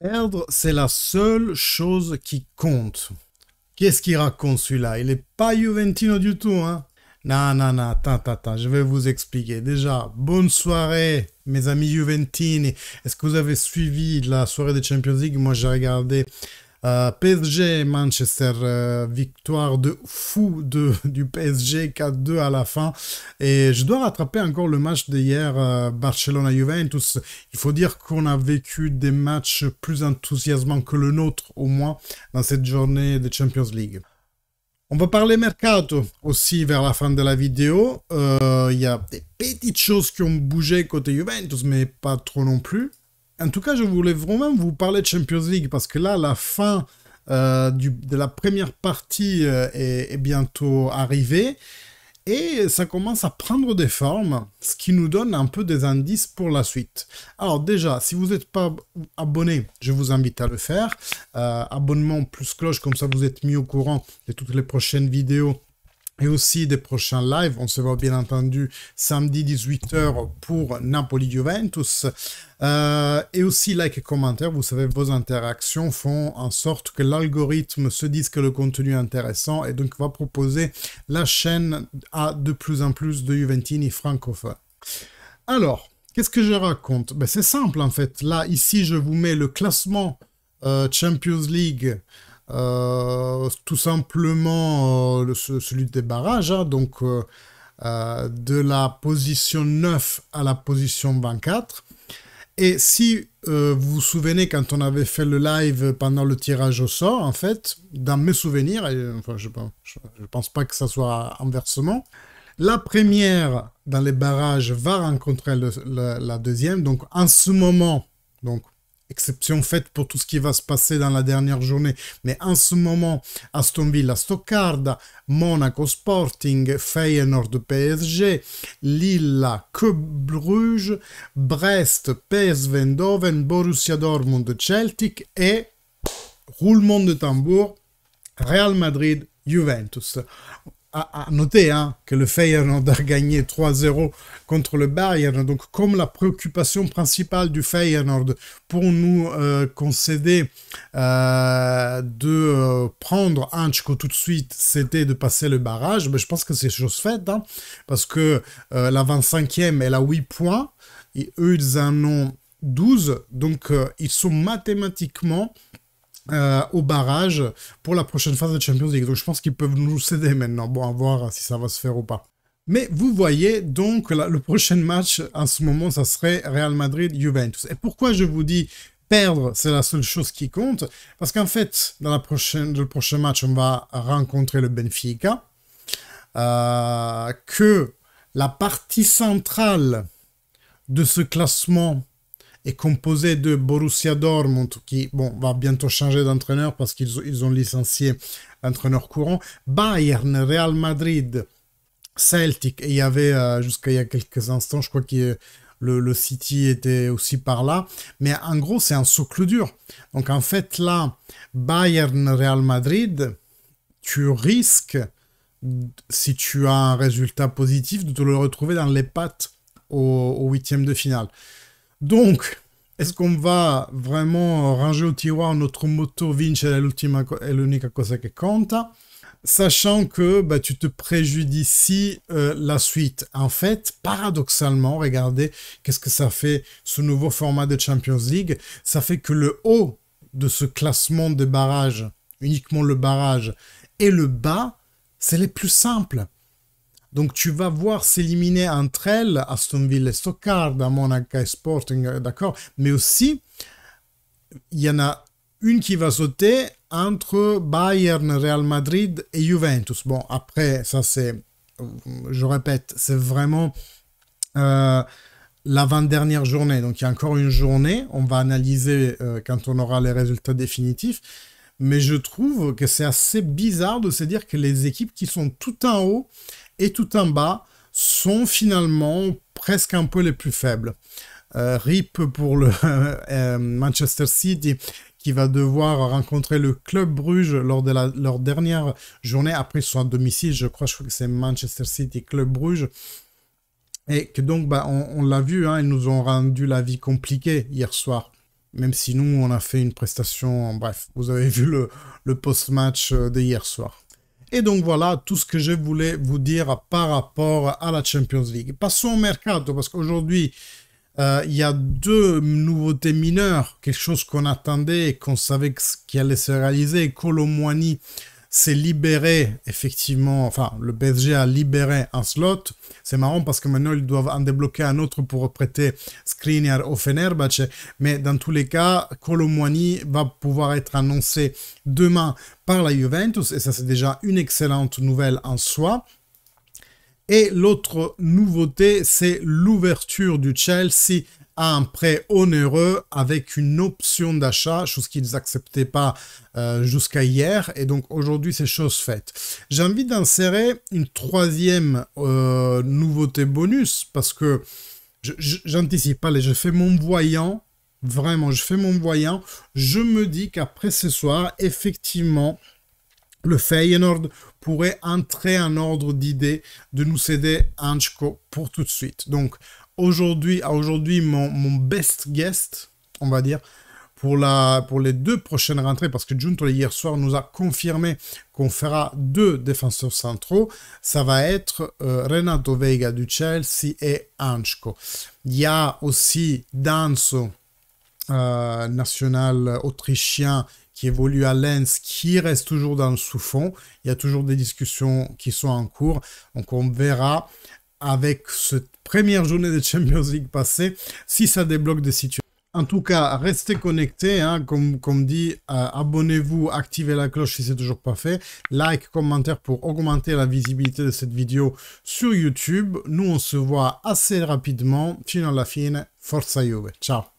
Perdre, c'est la seule chose qui compte. Qu'est-ce qu'il raconte celui-là? Il n'est pas Juventino du tout, hein? Non, non, non, attends, je vais vous expliquer. Déjà, bonne soirée, mes amis Juventini. Est-ce que vous avez suivi la soirée de Champions League? Moi, j'ai regardé PSG Manchester, victoire de fou du PSG 4-2 à la fin. Et je dois rattraper encore le match d'hier, Barcelona-Juventus. Il faut dire qu'on a vécu des matchs plus enthousiasmants que le nôtre, au moins, dans cette journée de Champions League. On va parler mercato aussi vers la fin de la vidéo. Il y a des petites choses qui ont bougé côté Juventus, mais pas trop non plus. En tout cas, je voulais vraiment vous parler de Champions League parce que là, la fin de la première partie est bientôt arrivée et ça commence à prendre des formes, ce qui nous donne un peu des indices pour la suite. Alors déjà, si vous n'êtes pas abonné, je vous invite à le faire. Abonnement plus cloche, comme ça vous êtes mis au courant de toutes les prochaines vidéos et aussi des prochains lives. On se voit bien entendu samedi 18h pour Napoli-Juventus. Et aussi like et commentaire. Vous savez, vos interactions font en sorte que l'algorithme se dise que le contenu est intéressant et donc va proposer la chaîne à de plus en plus de Juventini francophones. Alors, qu'est-ce que je raconte? Ben, c'est simple en fait. Là, ici, je vous mets le classement Champions League. Tout simplement celui des barrages, hein, donc de la position 9 à la position 24. Et si vous vous souvenez, quand on avait fait le live pendant le tirage au sort, en fait, dans mes souvenirs, enfin, je pense pas que ça soit inversement, la première dans les barrages va rencontrer la deuxième. Donc en ce moment, donc exception faite pour tout ce qui va se passer dans la dernière journée. Mais en ce moment, Aston Villa Stoccarda, Monaco Sporting, Feyenoord PSG, Lille Club Bruges, Brest PSV Eindhoven, Borussia Dortmund Celtic et, roulement de tambour, Real Madrid Juventus. À noter hein, que le Feyenoord a gagné 3-0 contre le Bayern. Donc, comme la préoccupation principale du Feyenoord pour nous concéder de prendre Anchko tout de suite, c'était de passer le barrage, mais je pense que c'est chose faite, hein, parce que la 25e, elle a 8 points, et eux, ils en ont 12, donc ils sont mathématiquement au barrage pour la prochaine phase de Champions League. Donc je pense qu'ils peuvent nous céder maintenant. Bon, à voir si ça va se faire ou pas. Mais vous voyez, donc le prochain match, en ce moment, ça serait Real Madrid-Juventus. Et pourquoi je vous dis perdre, c'est la seule chose qui compte? Parce qu'en fait, dans le prochain match, on va rencontrer le Benfica. Que la partie centrale de ce classement est composé de Borussia Dortmund, qui va bientôt changer d'entraîneur parce qu'ils ont licencié l'entraîneur courant, Bayern, Real Madrid, Celtic, et il y avait, jusqu'à il y a quelques instants, je crois que le City était aussi par là, mais en gros, c'est un socle dur. Donc en fait, là, Bayern, Real Madrid, tu risques, si tu as un résultat positif, de te le retrouver dans les pattes au huitième de finale. Donc, est-ce qu'on va vraiment ranger au tiroir notre motto vincere è l'unica cosa che conta, sachant que tu te préjudicies la suite. En fait, paradoxalement, regardez qu'est-ce que ça fait, ce nouveau format de Champions League. Ça fait que le haut de ce classement des barrages, uniquement le barrage, et le bas, c'est les plus simples. Donc tu vas voir s'éliminer entre elles Aston Villa et Stoccarda, Monaco et Sporting, d'accord. Mais aussi, il y en a une qui va sauter entre Bayern, Real Madrid et Juventus. Bon, après, ça c'est, je répète, c'est vraiment l'avant-dernière journée. Donc il y a encore une journée, on va analyser quand on aura les résultats définitifs. Mais je trouve que c'est assez bizarre de se dire que les équipes qui sont tout en haut et tout en bas sont finalement presque un peu les plus faibles. RIP pour le Manchester City qui va devoir rencontrer le Club Bruges lors de leur dernière journée. Après, ils sont à domicile, je crois que c'est Manchester City Club Bruges. Et que donc, on l'a vu, hein, ils nous ont rendu la vie compliquée hier soir. même si nous, on a fait une prestation, bref, vous avez vu le post-match de hier soir. Et donc voilà tout ce que je voulais vous dire par rapport à la Champions League. Passons au mercato, parce qu'aujourd'hui, il y a deux nouveautés mineures, quelque chose qu'on attendait et qu'on savait qui allait se réaliser. Kolo Muani s'est libéré, effectivement, enfin, le PSG a libéré un slot. C'est marrant parce que maintenant, ils doivent en débloquer un autre pour prêter Skriniar au Fenerbahçe. Mais dans tous les cas, Kolo Muani va pouvoir être annoncé demain par la Juventus. Et ça, c'est déjà une excellente nouvelle en soi. Et l'autre nouveauté, c'est l'ouverture du Chelsea à un prêt onéreux avec une option d'achat, chose qu'ils n'acceptaient pas jusqu'à hier. Et donc aujourd'hui, c'est chose faite. J'ai envie d'insérer une troisième nouveauté bonus parce que j'anticipe pas, je fais mon voyant. Vraiment, je fais mon voyant. Je me dis qu'après ce soir, effectivement, le Feyenoord pourrait entrer en ordre d'idée de nous céder Anchko pour tout de suite. Donc aujourd'hui, mon best guest, on va dire, pour les deux prochaines rentrées, parce que Giuntoli hier soir nous a confirmé qu'on fera 2 défenseurs centraux, ça va être Renato Veiga du Chelsea et Anchko. Il y a aussi Danso, national autrichien, qui évolue à Lens, qui reste toujours dans le sous-fond. Il y a toujours des discussions qui sont en cours. Donc on verra avec cette première journée de Champions League passée si ça débloque des situations. En tout cas, restez connectés, hein, comme dit, abonnez-vous, activez la cloche si ce n'est toujours pas fait, like, commentaire pour augmenter la visibilité de cette vidéo sur YouTube. Nous, on se voit assez rapidement. Fino alla fine, Forza Juve. Ciao.